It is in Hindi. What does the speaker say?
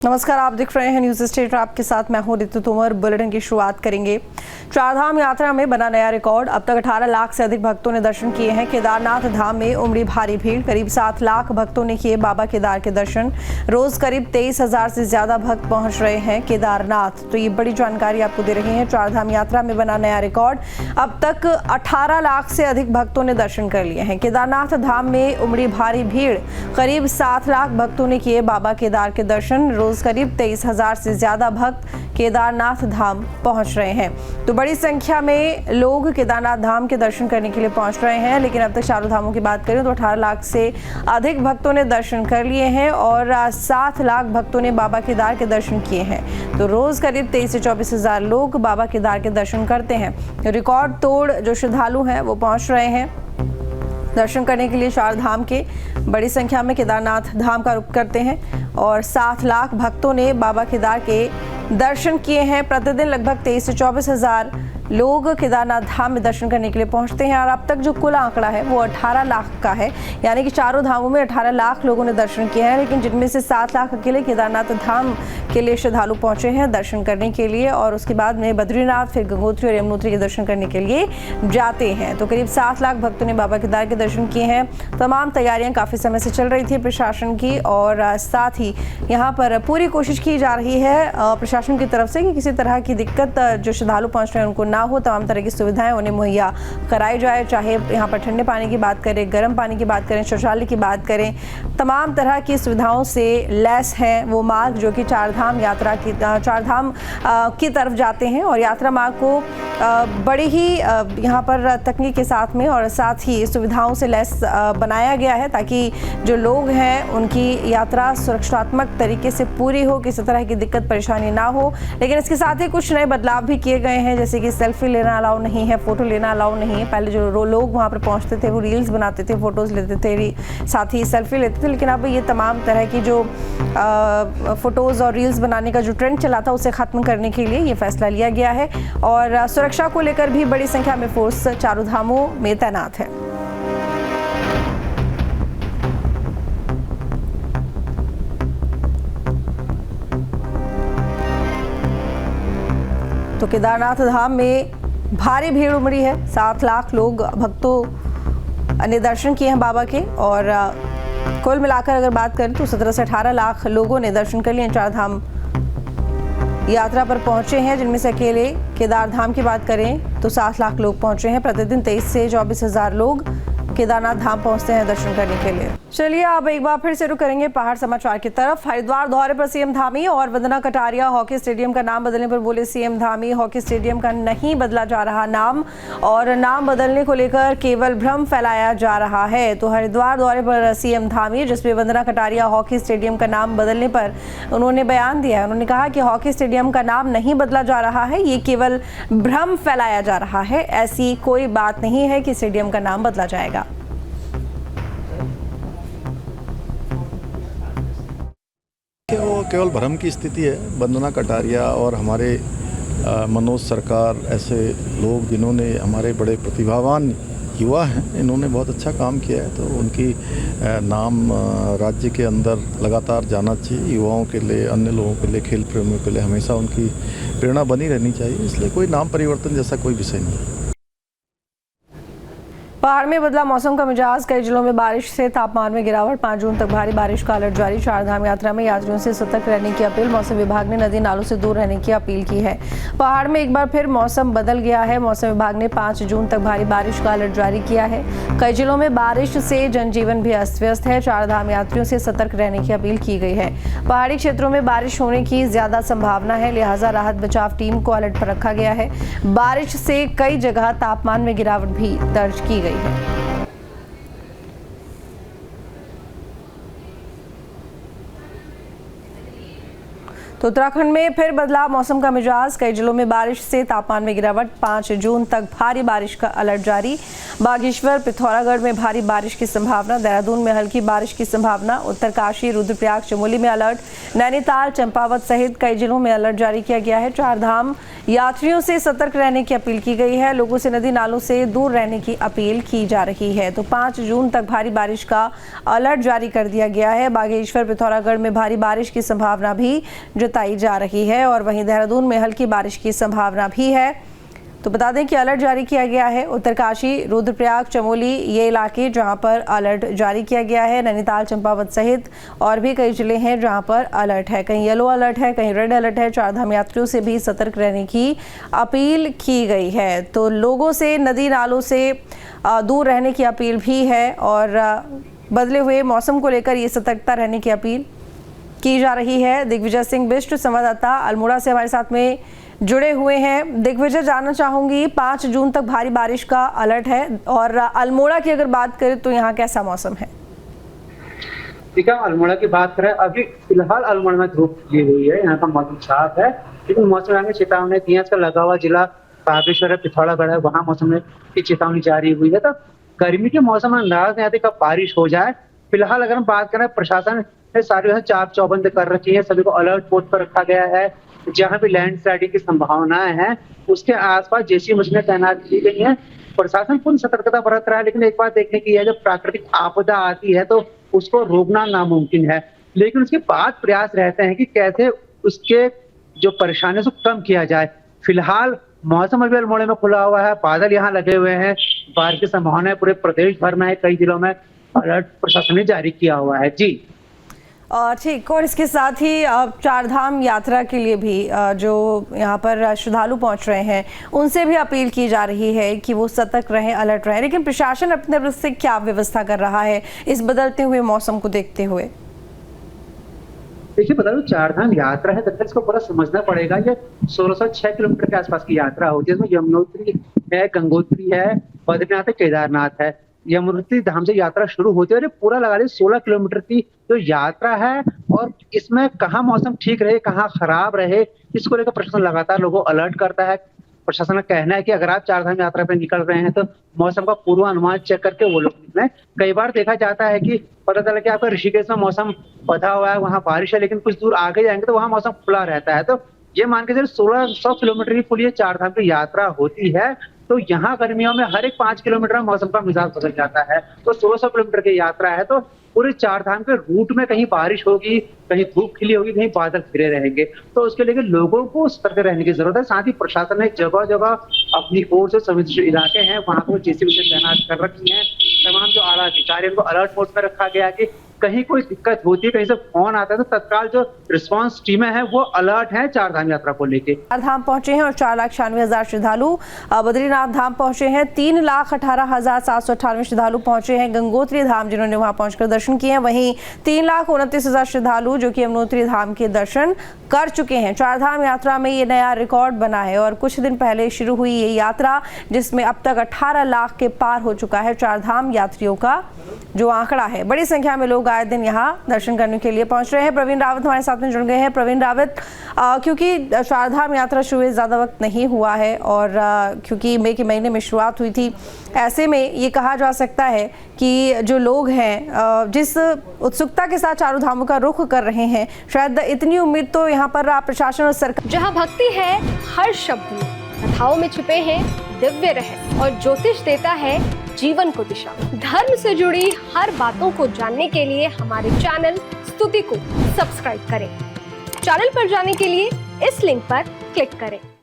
नमस्कार, आप देख रहे हैं न्यूज स्टेट। आपके साथ मैं हूं रितु तोमर। बुलेटिन की शुरुआत करेंगे। चारधाम यात्रा में बना नया रिकॉर्ड। अब तक 18 लाख से अधिक भक्तों ने दर्शन किए हैं। केदारनाथ धाम में उमड़ी भारी भीड़। करीब 7 लाख भक्तों ने किए बाबा केदार के दर्शन। रोज करीब 23,000 से ज्यादा भक्त पहुंच रहे हैं केदारनाथ। तो ये बड़ी जानकारी आपको दे रही है। चारधाम यात्रा में बना नया रिकॉर्ड। अब तक 18 लाख से अधिक भक्तों ने दर्शन कर लिए हैं। केदारनाथ धाम में उमड़ी भारी भीड़। करीब 7 लाख भक्तों ने किए बाबा केदार के दर्शन। करीब 23,000 से ज्यादा भक्त केदारनाथ धाम पहुंच रहे हैं। तो बड़ी संख्या में लोग केदारनाथ धाम के दर्शन करने के लिए पहुंच रहे हैं। लेकिन अब तक चारों धामों की बात करें तो 18 लाख से अधिक भक्तों ने दर्शन कर लिए हैं और 7 लाख भक्तों ने बाबा केदार के दर्शन किए हैं। तो रोज करीब 23 से 24,000 लोग बाबा केदार के दर्शन करते हैं। रिकॉर्ड तोड़ जो श्रद्धालु हैं वो पहुंच रहे हैं दर्शन करने के लिए। चार धाम के बड़ी संख्या में केदारनाथ धाम का रुख करते हैं और 7 लाख भक्तों ने बाबा केदार के दर्शन किए हैं। प्रतिदिन लगभग 23 से 24,000 लोग केदारनाथ धाम में दर्शन करने के लिए पहुंचते हैं और अब तक जो कुल आंकड़ा है वो 18 लाख का है। यानी कि चारों धामों में 18 लाख लोगों ने दर्शन किए हैं। लेकिन जिनमें से 7 लाख अकेले केदारनाथ धाम के लिए श्रद्धालु पहुंचे हैं दर्शन करने के लिए और उसके बाद में बद्रीनाथ, फिर गंगोत्री और यमुनोत्री के दर्शन करने के लिए जाते हैं। तो करीब 7 लाख भक्तों ने बाबा केदार के दर्शन किए हैं। तमाम तैयारियां काफ़ी समय से चल रही थी प्रशासन की और साथ ही यहाँ पर पूरी कोशिश की जा रही है प्रशासन की तरफ से कि किसी तरह की दिक्कत जो श्रद्धालु पहुँच रहे हैं उनको ना हो। तमाम तरह की सुविधाएं उन्हें मुहैया कराई जाए। चाहे यहाँ पर ठंडे पानी की बात करें, गर्म पानी की बात करें, शौचालय की बात करें, तमाम तरह की सुविधाओं से लैस है वो मार्ग जो कि चारधाम यात्रा की चारधाम की तरफ जाते हैं। और यात्रा मार्ग को बड़ी ही यहाँ पर तकनीक के साथ में और साथ ही सुविधाओं से लैस बनाया गया है ताकि जो लोग हैं उनकी यात्रा सुरक्षात्मक तरीके से पूरी हो, किसी तरह की दिक्कत परेशानी ना हो। लेकिन इसके साथ ही कुछ नए बदलाव भी किए गए हैं, जैसे कि सेल्फी लेना अलाउ नहीं है, फोटो लेना अलाउ नहीं है। पहले जो लोग वहाँ पर पहुँचते थे वो रील्स बनाते थे, फोटोज़ लेते थे, साथ ही सेल्फी लेते थे। लेकिन अब ये तमाम तरह की जो फोटोज़ और रील्स बनाने का जो ट्रेंड चला था उसे ख़त्म करने के लिए ये फैसला लिया गया है। और सुरक्षा को लेकर भी बड़ी संख्या में फोर्स चारों धामों में तैनात है। तो केदारनाथ धाम में भारी भीड़ उमड़ी है। 7 लाख लोग भक्तों ने दर्शन किए हैं बाबा के और कुल मिलाकर अगर बात करें तो 17 से 18 लाख लोगों ने दर्शन कर लिए। चार धाम यात्रा पर पहुंचे हैं, जिनमें से अकेले केदार धाम की बात करें तो 7 लाख लोग पहुंचे हैं। प्रतिदिन 23 से 24,000 लोग केदारनाथ धाम पहुंचते हैं दर्शन करने के लिए। चलिए अब एक बार फिर से रुक करेंगे पहाड़ समाचार की तरफ। हरिद्वार दौरे पर सीएम धामी और वंदना कटारिया। हॉकी स्टेडियम का नाम बदलने पर बोले सीएम धामी, हॉकी स्टेडियम का नहीं बदला जा रहा नाम और नाम बदलने को लेकर केवल भ्रम फैलाया जा रहा है। तो हरिद्वार दौरे पर सीएम धामी, जिसमें वंदना कटारिया हॉकी स्टेडियम का नाम बदलने पर उन्होंने बयान दिया है। उन्होंने कहा कि हॉकी स्टेडियम का नाम नहीं बदला जा रहा है, ये केवल भ्रम फैलाया जा रहा है। ऐसी कोई बात नहीं है कि स्टेडियम का नाम बदला जाएगा। वो केवल भ्रम की स्थिति है। वंदना कटारिया और हमारे मनोज सरकार ऐसे लोग जिन्होंने हमारे बड़े प्रतिभावान युवा हैं, इन्होंने बहुत अच्छा काम किया है। तो उनकी नाम राज्य के अंदर लगातार जाना चाहिए। युवाओं के लिए, अन्य लोगों के लिए, खेल प्रेमियों के लिए हमेशा उनकी प्रेरणा बनी रहनी चाहिए। इसलिए कोई नाम परिवर्तन जैसा कोई विषय नहीं है। पहाड़ में बदला मौसम का मिजाज। कई जिलों में बारिश से तापमान में गिरावट। 5 जून तक भारी बारिश का अलर्ट जारी। चारधाम यात्रा में यात्रियों से सतर्क रहने की अपील। मौसम विभाग ने नदी नालों से दूर रहने की अपील की है। पहाड़ में एक बार फिर मौसम बदल गया है। मौसम विभाग ने 5 जून तक भारी बारिश का अलर्ट जारी किया है। कई जिलों में बारिश से जनजीवन भी अस्त व्यस्त है। चारधाम यात्रियों से सतर्क रहने की अपील की गई है। पहाड़ी क्षेत्रों में बारिश होने की ज्यादा संभावना है, लिहाजा राहत बचाव टीम को अलर्ट पर रखा गया है। बारिश से कई जगह तापमान में गिरावट भी दर्ज की गई है। तो उत्तराखंड में फिर बदला मौसम का मिजाज। कई जिलों में बारिश से तापमान में गिरावट। 5 जून तक भारी बारिश का अलर्ट जारी। बागेश्वर, पिथौरागढ़ में भारी बारिश की संभावना। देहरादून में हल्की बारिश की संभावना। उत्तरकाशी, रुद्रप्रयाग, चमोली में अलर्ट। नैनीताल, चंपावत सहित कई जिलों में अलर्ट जारी किया गया है। चारधाम यात्रियों से सतर्क रहने की अपील की गई है। लोगों से नदी नालों से दूर रहने की अपील की जा रही है। तो 5 जून तक भारी बारिश का अलर्ट जारी कर दिया गया है। बागेश्वर पिथौरागढ़ में भारी बारिश की संभावना भी जताई जा रही है और वहीं देहरादून में हल्की बारिश की संभावना भी है। तो बता दें कि अलर्ट जारी किया गया है। उत्तरकाशी, रुद्रप्रयाग, चमोली ये इलाके जहां पर अलर्ट जारी किया गया है। नैनीताल, चंपावत सहित और भी कई जिले हैं जहां पर अलर्ट है। कहीं येलो अलर्ट है, कहीं रेड अलर्ट है। चारधाम यात्रियों से भी सतर्क रहने की अपील की गई है। तो लोगों से नदी नालों से दूर रहने की अपील भी है और बदले हुए मौसम को लेकर ये सतर्कता रहने की अपील की जा रही है। दिग्विजय सिंह बिष्ट संवाददाता अल्मोड़ा से हमारे साथ में जुड़े हुए हैं। दिग्विजय, जानना चाहूंगी 5 जून तक भारी बारिश का अलर्ट है और अल्मोड़ा की अगर बात करें तो यहाँ कैसा मौसम है? ठीक है, अल्मोड़ा की बात करें, अभी फिलहाल अल्मोड़ा में धूप खिली हुई है। यहाँ का मौसम साफ है, लेकिन मौसम विभाग ने चेतावनी दी है। इसका लगा हुआ जिला बागेश्वर है, पिथौरागढ़ है, वहाँ मौसम की चेतावनी जारी हुई है। तो गर्मी के मौसम में अंदाज नहीं आती कब बारिश हो जाए। फिलहाल अगर हम बात करें, प्रशासन ने सारी चाक चौबंद कर रखी है, सभी को अलर्ट मोड पर रखा गया है। जहां भी लैंडस्लाइडिंग की संभावनाएं हैं उसके आसपास जेसीबी मशीनें तैनात की गई हैं। प्रशासन पूर्ण सतर्कता बरत रहा है, लेकिन एक बात देखने की है, जब प्राकृतिक आपदा आती है तो उसको रोकना नामुमकिन है, लेकिन उसके बाद प्रयास रहते हैं कि कैसे उसके जो परेशानी उसको कम किया जाए। फिलहाल मौसम अभी अल्मोड़ा में खुला हुआ है, बादल यहाँ लगे हुए हैं, बारिश की संभावना है पूरे प्रदेश भर में है। कई जिलों में अलर्ट प्रशासन ने जारी किया हुआ है। जी ठीक, और इसके साथ ही चारधाम यात्रा के लिए भी जो यहाँ पर श्रद्धालु पहुँच रहे हैं उनसे भी अपील की जा रही है कि वो सतर्क रहें, अलर्ट रहें। लेकिन प्रशासन अपने तरफ से क्या व्यवस्था कर रहा है इस बदलते हुए मौसम को देखते हुए? देखिए, बता दो, चारधाम यात्रा है, दरअसल इसको पूरा समझना पड़ेगा। ये 1606 किलोमीटर के आसपास की यात्रा होती है। इसमें यमुनोत्री है, गंगोत्री है, बद्रीनाथ है, केदारनाथ है। यमुनोत्री धाम से यात्रा शुरू होती है और ये पूरा लगा लीजिए 16 किलोमीटर की जो यात्रा है। और इसमें कहाँ मौसम ठीक रहे, कहाँ खराब रहे, इसको लेकर प्रशासन लगातार लोगों को अलर्ट करता है। प्रशासन का कहना है कि अगर आप चारधाम यात्रा पे निकल रहे हैं तो मौसम का पूर्वानुमान चेक करके वो लोग निकलें। कई बार देखा जाता है कि पता चला कि आपका ऋषिकेश में मौसम बंधा हुआ है, वहाँ बारिश है, लेकिन कुछ दूर आगे जाएंगे तो वहाँ मौसम खुला रहता है। तो ये मान के चलिए 1600 किलोमीटर की पूरी चारधाम की यात्रा होती है। तो यहाँ गर्मियों में हर एक 5 किलोमीटर में मौसम का मिजाज बदल जाता है। तो 1600 किलोमीटर की यात्रा है, तो पूरे चारधाम के रूट में कहीं बारिश होगी, कहीं धूप खिली होगी, कहीं बादल घिरे रहेंगे। तो उसके लिए लोगों को सतर्क रहने की जरूरत है। साथ ही प्रशासन ने जगह जगह अपनी ओर से संवेदनशील इलाके हैं वहां पर जेसीबी से तैनात कर रखी है। तमाम जो आला अधिकारी उनको अलर्ट मोड पर रखा गया कि कहीं कोई दिक्कत होती है, कहीं से फोन आता है तो तत्काल जो रिस्पांस टीमें हैं वो अलर्ट है चारधाम यात्रा को लेके। चारधाम पहुंचे हैं और 4,96,000 श्रद्धालु बद्रीनाथ धाम पहुंचे हैं। 3,18,798 श्रद्धालु पहुंचे हैं गंगोत्री धाम, जिन्होंने वहां पहुंचकर दर्शन किए हैं। वहीं 3,29,000 श्रद्धालु जो कि यमुनोत्री धाम के दर्शन कर चुके हैं। चारधाम यात्रा में ये नया रिकॉर्ड बना है और कुछ दिन पहले शुरू हुई ये यात्रा, जिसमें अब तक 18 लाख के पार हो चुका है चारधाम यात्रियों का जो आंकड़ा है। बड़ी संख्या में लोग आए दिन यहाँ दर्शन करने के लिए पहुंच रहे हैं। प्रवीण रावत हमारे साथ में जुड़ गए हैं। प्रवीण रावत, क्योंकि चारधाम यात्रा शुरू हुए ज़्यादा वक्त नहीं हुआ है और क्योंकि मई के महीने में शुरुआत हुई थी, ऐसे में ये कहा जा सकता है कि जो लोग हैं जिस उत्सुकता के साथ चारों धामों का रुख कर रहे हैं, शायद इतनी उम्मीद तो यहाँ पर प्रशासन और सरकार। जहाँ भक्ति है हर शब्द में, कथाओं में छुपे हैं दिव्य रहस्य और ज्योतिष देता है जीवन को दिशा। धर्म से जुड़ी हर बातों को जानने के लिए हमारे चैनल स्तुति को सब्सक्राइब करें। चैनल पर जाने के लिए इस लिंक पर क्लिक करें।